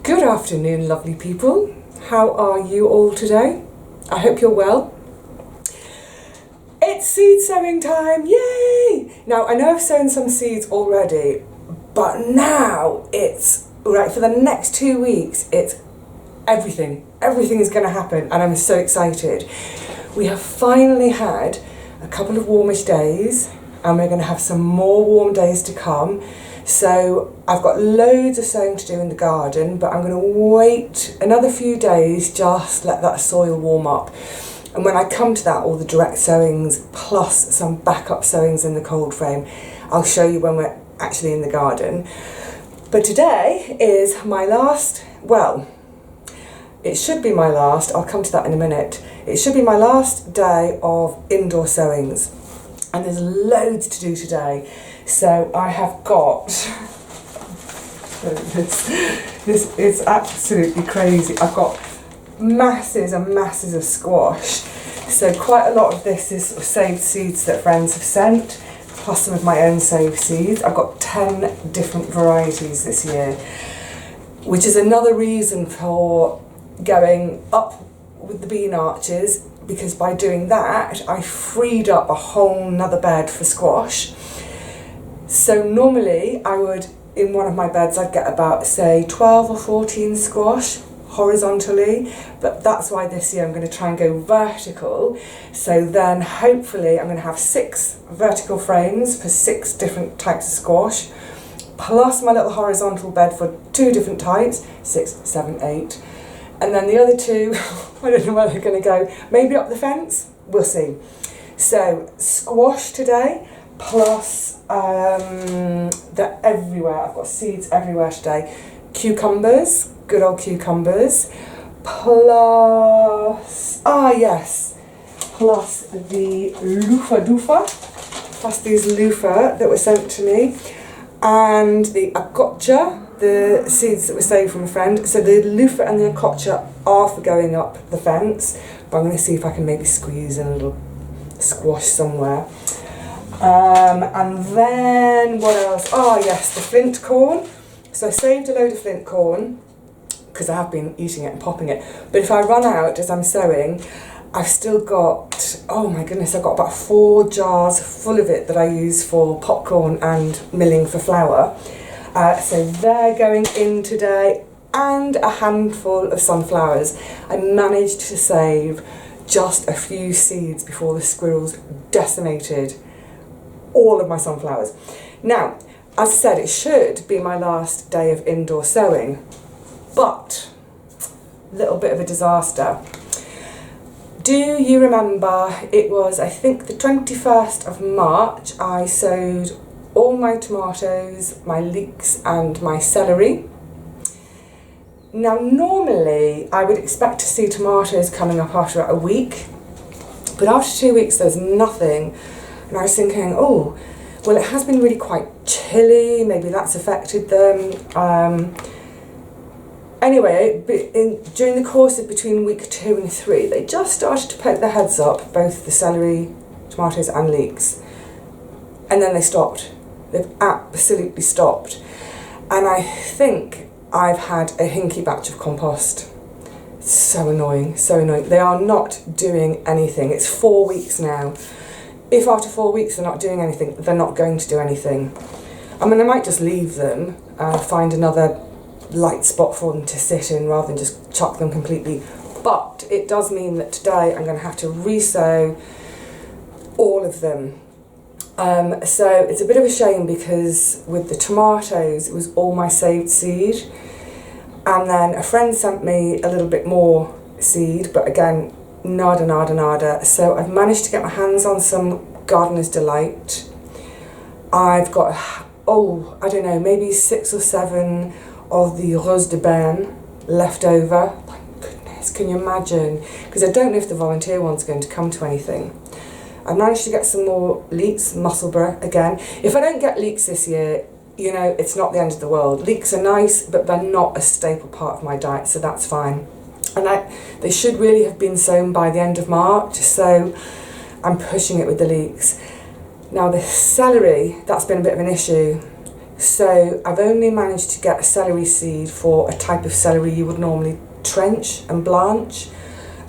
Good afternoon, lovely people. How are you all today? I hope you're well. It's seed sowing time, yay! Now, I know I've sown some seeds already, but now it's, right, for the next 2 weeks, it's everything. Everything is going to happen, and I'm so excited. We have finally had a couple of warmish days, and we're going to have some more warm days to come. So I've got loads of sowing to do in the garden, but I'm going to wait another few days, just let that soil warm up. And when I come to that, all the direct sowings plus some backup sowings in the cold frame, I'll show you when we're actually in the garden. But today is my last, well, it should be my last, I'll come to that in a minute. It should be my last day of indoor sowings. And there's loads to do today. So I have got, this is absolutely crazy. I've got masses and masses of squash. So quite a lot of this is sort of saved seeds that friends have sent, plus some of my own saved seeds. I've got 10 different varieties this year, which is another reason for going up with the bean arches, because by doing that, I freed up a whole nother bed for squash. So normally I would, in one of my beds, I'd get about, say, 12 or 14 squash horizontally, but that's why this year I'm going to try and go vertical. So then hopefully I'm going to have 6 vertical frames for 6 different types of squash, plus my little horizontal bed for 2 different types, 6, 7, 8. And then the other 2, I don't know where they're going to go, maybe up the fence, we'll see. So squash today, plus they're everywhere, I've got seeds everywhere today. Cucumbers, good old cucumbers, plus, plus the loofah, plus these loofah that were sent to me, and the achocha, the seeds that were saved from a friend. So the loofah and the achocha are for going up the fence, but I'm going to see if I can maybe squeeze in a little squash somewhere. And then what else? Oh yes, the Flint corn. So I saved a load of Flint corn because I have been eating it and popping it. But if I run out as I'm sowing, I've still got, oh my goodness, I've got about 4 jars full of it that I use for popcorn and milling for flour. So they're going in today, and a handful of sunflowers. I managed to save just a few seeds before the squirrels decimated all of my sunflowers. Now, as I said, it should be my last day of indoor sowing, but a little bit of a disaster. Do you remember, it was, I think, the 21st of March, I sowed all my tomatoes, my leeks and my celery. Now normally I would expect to see tomatoes coming up after a week, but after 2 weeks there's nothing. And I was thinking, oh, well, it has been really quite chilly, maybe that's affected them. Anyway, during the course of between week 2 and 3, they just started to poke their heads up, both the celery, tomatoes and leeks. And then they stopped. They've absolutely stopped. And I think I've had a hinky batch of compost. It's so annoying, so annoying. They are not doing anything. It's 4 weeks now. If after 4 weeks they're not doing anything, they're not going to do anything. I mean, I might just leave them and find another light spot for them to sit in rather than just chuck them completely. But it does mean that today I'm going to have to resow all of them. So it's a bit of a shame, because with the tomatoes it was all my saved seed, and then a friend sent me a little bit more seed, but again, nada. So I've managed to get my hands on some Gardener's Delight. I've got, oh, I don't know, maybe 6 or 7 of the Rose de Bain left over. My goodness, can you imagine? Because I don't know if the volunteer one's going to come to anything. I managed to get some more leeks, Musselburgh again. If I don't get leeks this year, you know, it's not the end of the world. Leeks are nice, but they're not a staple part of my diet, so that's fine. And they should really have been sown by the end of March, so I'm pushing it with the leeks. Now the celery, that's been a bit of an issue. So I've only managed to get a celery seed for a type of celery you would normally trench and blanch.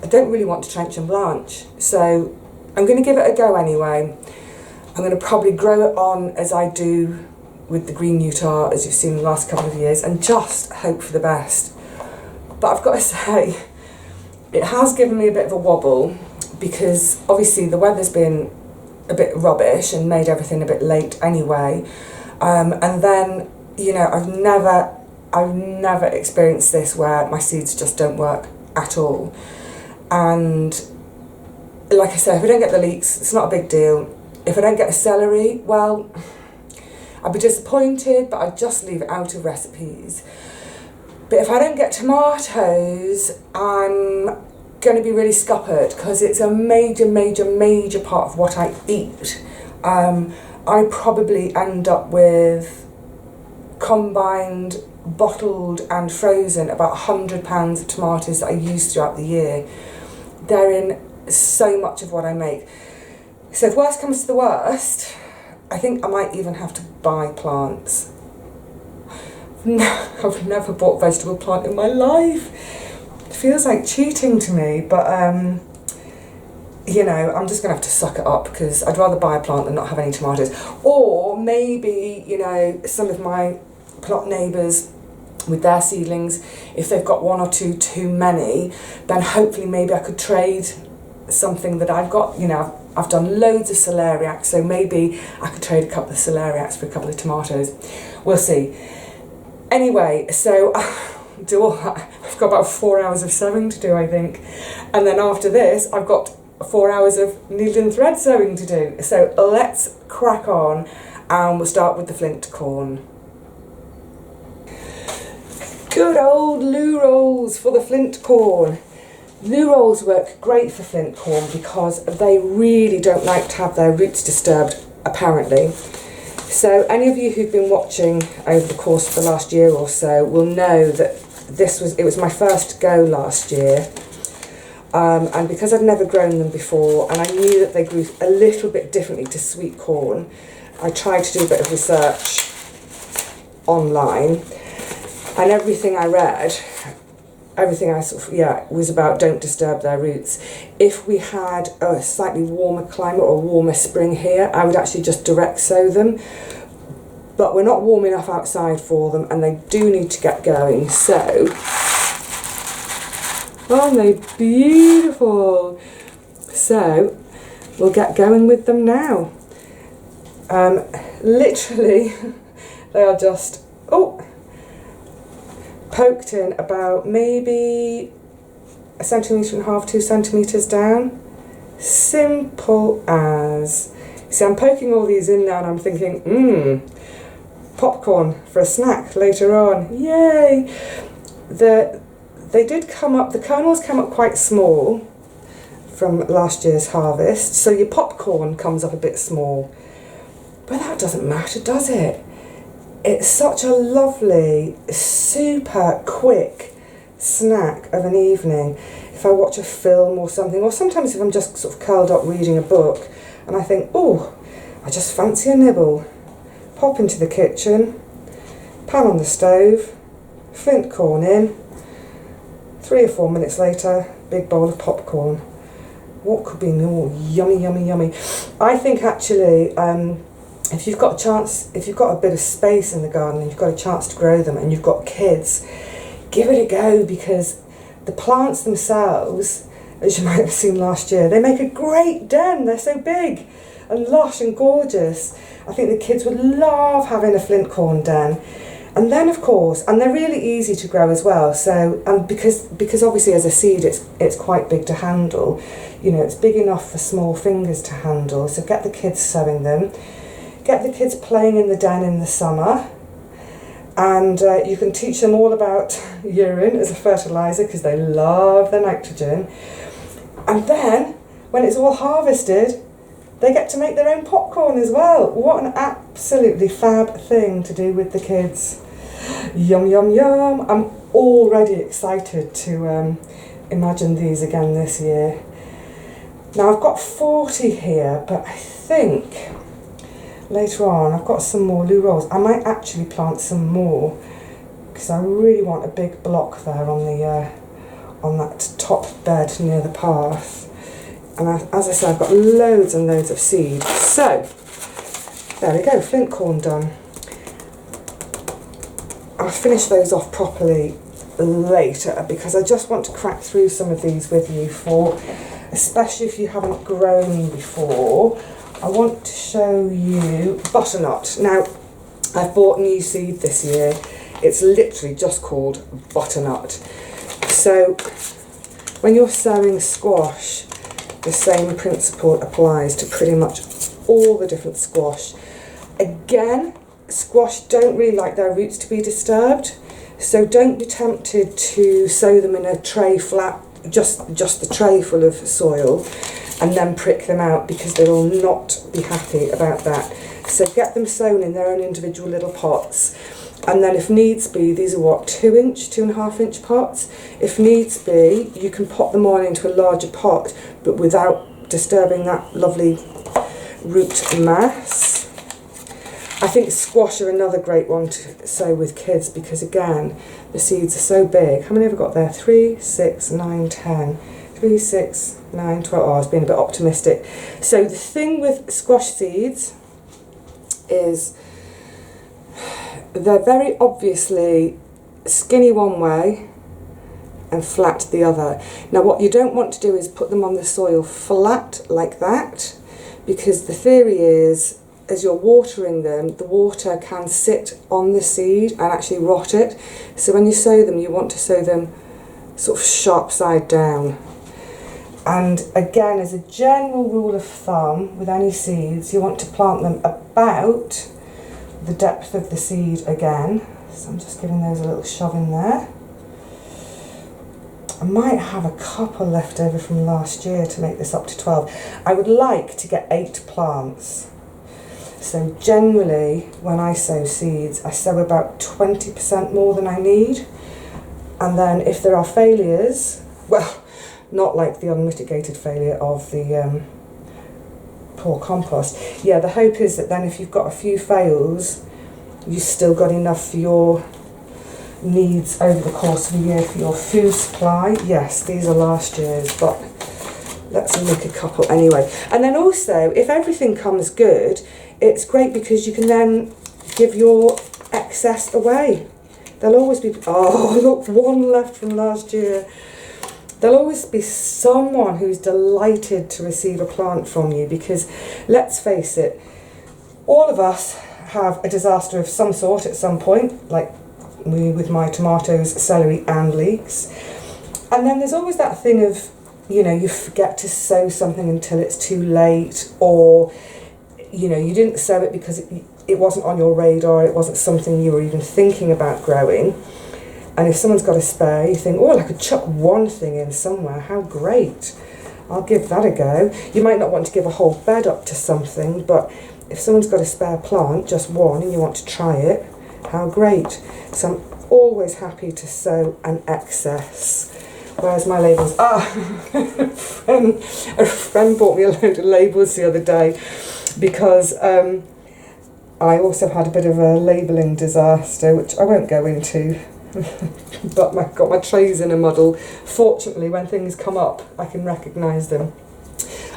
I don't really want to trench and blanch, so I'm going to give it a go anyway. I'm going to probably grow it on as I do with the green Utah, as you've seen in the last couple of years, and just hope for the best. But I've got to say, it has given me a bit of a wobble, because obviously the weather's been a bit rubbish and made everything a bit late anyway. And then, you know, I've never experienced this where my seeds just don't work at all. And like I said, if I don't get the leeks, it's not a big deal. If I don't get a celery, well, I'd be disappointed, but I'd just leave it out of recipes. But if I don't get tomatoes, I'm going to be really scuppered, because it's a major part of what I eat. I probably end up with combined, bottled and frozen about £100 of tomatoes that I use throughout the year. They're in so much of what I make. So if worst comes to the worst, I think I might even have to buy plants. I've never bought a vegetable plant in my life. It feels like cheating to me, but you know, I'm just going to have to suck it up, because I'd rather buy a plant than not have any tomatoes. Or maybe, you know, some of my plot neighbours with their seedlings, if they've got one or two too many, then hopefully maybe I could trade something that I've got. You know, I've done loads of celeriacs, so maybe I could trade a couple of celeriacs for a couple of tomatoes. We'll see. Anyway, so do all that. I've got about 4 hours of sewing to do, I think. And then after this, I've got 4 hours of needle and thread sewing to do. So let's crack on, and we'll start with the Flint corn. Good old loo rolls for the Flint corn. Loo rolls work great for Flint corn because they really don't like to have their roots disturbed, apparently. So any of you who've been watching over the course of the last year or so will know that it was my first go last year. And because I'd never grown them before, and I knew that they grew a little bit differently to sweet corn, I tried to do a bit of research online, and everything I read, was about don't disturb their roots. If we had a slightly warmer climate or a warmer spring here, I would actually just direct sow them. But we're not warm enough outside for them, and they do need to get going. So, aren't they beautiful? So, we'll get going with them now. Literally, they are just, poked in about maybe 1.5 centimetres, 2 centimetres down. Simple as. See, I'm poking all these in now and I'm thinking, popcorn for a snack later on. Yay! They did come up, the kernels came up quite small from last year's harvest, so your popcorn comes up a bit small. But that doesn't matter, does it? It's such a lovely, super quick snack of an evening. If I watch a film or something, or sometimes if I'm just sort of curled up reading a book and I think, I just fancy a nibble. Pop into the kitchen, pan on the stove, Flint corn in, 3 or 4 minutes later, big bowl of popcorn. What could be more yummy, yummy, yummy? I think actually, if you've got a bit of space in the garden and you've got a chance to grow them and you've got kids, give it a go, because the plants themselves, as you might have seen last year, they make a great den. They're so big and lush and gorgeous. I think the kids would love having a Flint corn den. And then of course, and they're really easy to grow as well. So, and because obviously as a seed it's quite big to handle. You know, it's big enough for small fingers to handle. So get the kids sowing them. Get the kids playing in the den in the summer, and you can teach them all about urine as a fertiliser, because they love their nitrogen. And then, when it's all harvested, they get to make their own popcorn as well. What an absolutely fab thing to do with the kids. Yum, yum, yum. I'm already excited to imagine these again this year. Now I've got 40 here, but I think later on. I've got some more loo rolls. I might actually plant some more because I really want a big block there on that top bed near the path. And as I said, I've got loads and loads of seed. So there we go, flint corn done. I'll finish those off properly later because I just want to crack through some of these with you, for especially if you haven't grown before. I want to show you butternut. Now, I've bought new seed this year. It's literally just called butternut. So when you're sowing squash, the same principle applies to pretty much all the different squash. Again, squash don't really like their roots to be disturbed, so don't be tempted to sow them in a tray flat, just the tray full of soil, and then prick them out, because they will not be happy about that. So get them sown in their own individual little pots, and then if needs be, these are what, 2.5 inch pots. If needs be, you can pop them on into a larger pot, but without disturbing that lovely root mass. I think squash are another great one to sow with kids, because again, the seeds are so big. How many have I got there? 3, 6, 9, 10. 3, 6, 9, 12. Oh, I was being a bit optimistic. So the thing with squash seeds is they're very obviously skinny one way and flat the other. Now what you don't want to do is put them on the soil flat like that, because the theory is, as you're watering them, the water can sit on the seed and actually rot it. So when you sow them, you want to sow them sort of sharp side down. And again, as a general rule of thumb with any seeds, you want to plant them about the depth of the seed again. So I'm just giving those a little shove in there. I might have a couple left over from last year to make this up to 12. I would like to get 8 plants. So generally, when I sow seeds, I sow about 20% more than I need. And then if there are failures, well, not like the unmitigated failure of the poor compost. Yeah, the hope is that then if you've got a few fails, you've still got enough for your needs over the course of a year for your food supply. Yes, these are last year's, but let's make a couple anyway. And then also, if everything comes good, it's great because you can then give your excess away. There'll always be, oh look, one left from last year. There'll always be someone who's delighted to receive a plant from you, because let's face it, all of us have a disaster of some sort at some point, like me with my tomatoes, celery and leeks. And then there's always that thing of, you know, you forget to sow something until it's too late, or, you know, you didn't sow it because it wasn't on your radar, it wasn't something you were even thinking about growing. And if someone's got a spare, you think, oh, I could chuck one thing in somewhere, how great. I'll give that a go. You might not want to give a whole bed up to something, but if someone's got a spare plant, just one, and you want to try it, how great. So I'm always happy to sow an excess. Where's my labels? A friend bought me a load of labels the other day, because I also had a bit of a labelling disaster, which I won't go into. But I've got my trays in a muddle. Fortunately, when things come up, I can recognise them.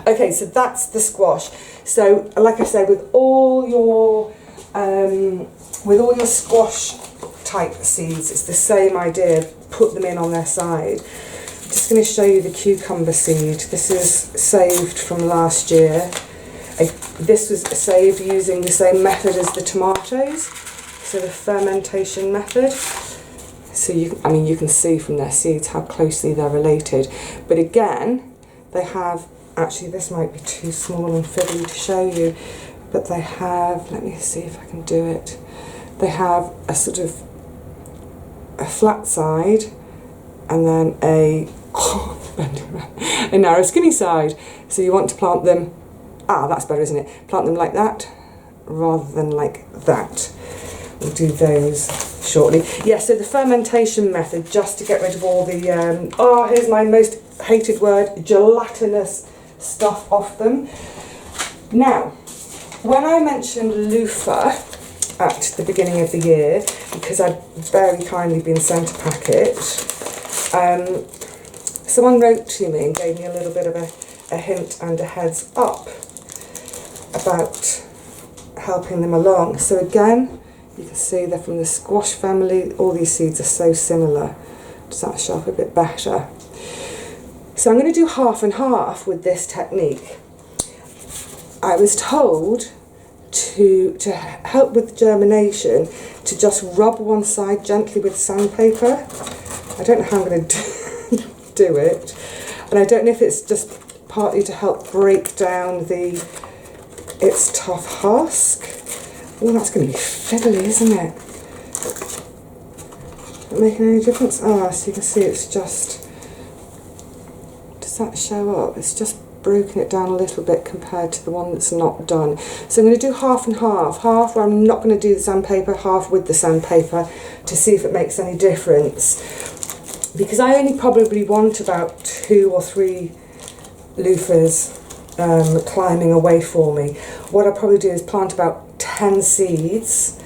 Okay, so that's the squash. So, like I said, with all your squash type seeds, it's the same idea. Put them in on their side. I'm just going to show you the cucumber seed. This is saved from last year. This was saved using the same method as the tomatoes, so the fermentation method. So you can see from their seeds how closely they're related. But again, they have, actually this might be too small and fiddly to show you, but they have, let me see if I can do it. They have a sort of a flat side and then a narrow skinny side. So you want to plant them, that's better, isn't it? Plant them like that rather than like that. We'll do those shortly. Yeah, so the fermentation method, just to get rid of all the, here's my most hated word, gelatinous stuff off them. Now, When I mentioned loofah at the beginning of the year, because I'd very kindly been sent a packet, someone wrote to me and gave me a little bit of a hint and a heads up about helping them along. So again, you can see they're from the squash family. All these seeds are so similar. Does that show up a bit better? So I'm going to do half and half with this technique. I was told to help with germination to just rub one side gently with sandpaper. I don't know how I'm going to do it, and I don't know if it's just partly to help break down its tough husk. Oh, that's going to be fiddly, isn't it? Not making any difference? Ah, so you can see it's just, does that show up? It's just broken it down a little bit compared to the one that's not done. So I'm going to do half and half. Half where I'm not going to do the sandpaper, half with the sandpaper, to see if it makes any difference. Because I only probably want about 2 or 3 loofahs climbing away for me. What I'll probably do is plant about 10 seeds,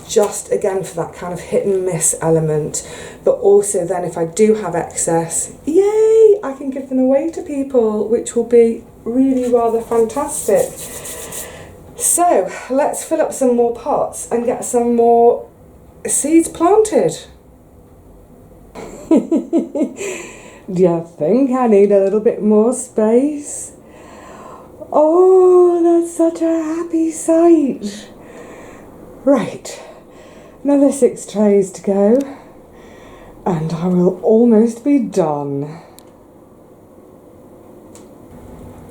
just again for that kind of hit and miss element, but also then if I do have excess, yay, I can give them away to people, which will be really rather fantastic. So let's fill up some more pots and get some more seeds planted. Do you think I need a little bit more space? Oh, that's such a happy sight. Right, another 6 trays to go, and I will almost be done.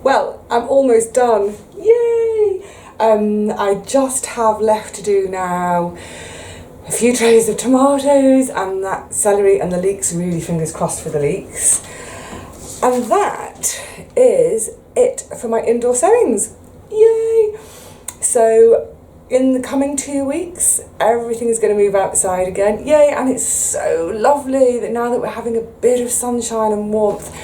Well, I'm almost done. Yay! I just have left to do now a few trays of tomatoes and that celery and the leeks, really fingers crossed for the leeks. And that is it for my indoor sowings. Yay! So in the coming 2 weeks, everything is going to move outside again. Yay! And it's so lovely that now that we're having a bit of sunshine and warmth,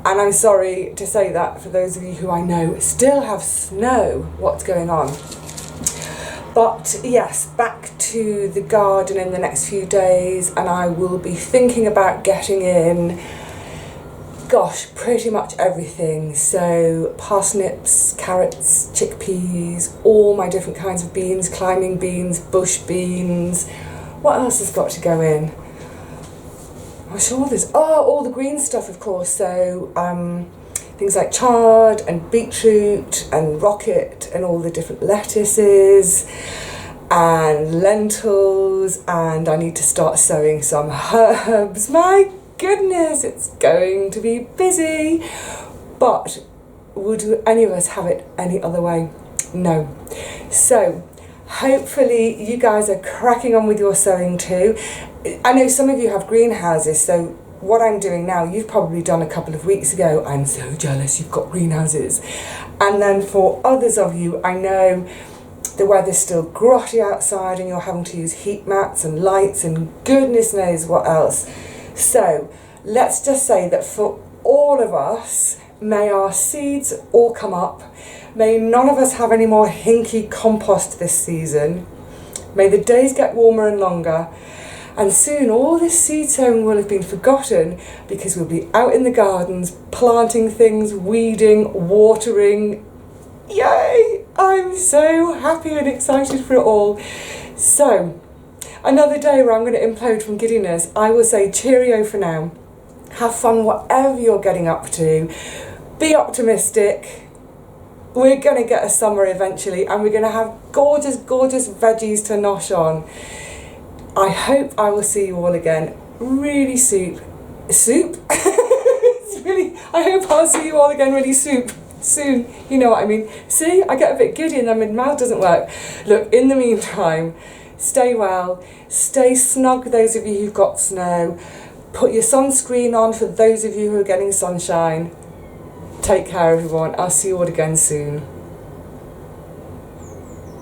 and I'm sorry to say that for those of you who I know still have snow, what's going on? But yes, back to the garden in the next few days, and I will be thinking about getting in, gosh, pretty much everything. So parsnips, carrots, chickpeas, all my different kinds of beans, climbing beans, bush beans. What else has got to go in? I'm sure there's, all the green stuff, of course. So things like chard and beetroot and rocket and all the different lettuces and lentils, and I need to start sowing some herbs. My goodness, it's going to be busy. But would any of us have it any other way? No. So hopefully you guys are cracking on with your sowing too. I know some of you have greenhouses, so what I'm doing now, you've probably done a couple of weeks ago. I'm so jealous you've got greenhouses. And then for others of you, I know the weather's still grotty outside and you're having to use heat mats and lights and goodness knows what else. So let's just say that for all of us, may our seeds all come up. May none of us have any more hinky compost this season. May the days get warmer and longer. And soon all this seed sowing will have been forgotten because we'll be out in the gardens, planting things, weeding, watering. Yay! I'm so happy and excited for it all. So, another day where I'm going to implode from giddiness. I will say cheerio for now. Have fun whatever you're getting up to. Be optimistic. We're going to get a summer eventually and we're going to have gorgeous, gorgeous veggies to nosh on. I hope I will see you all again really soon. It's really, I hope I'll see you all again really soon. You know what I mean. See, I get a bit giddy and then my mouth doesn't work. Look, in the meantime, stay well, stay snug those of you who've got snow, put your sunscreen on for those of you who are getting sunshine. Take care everyone, I'll see you all again soon.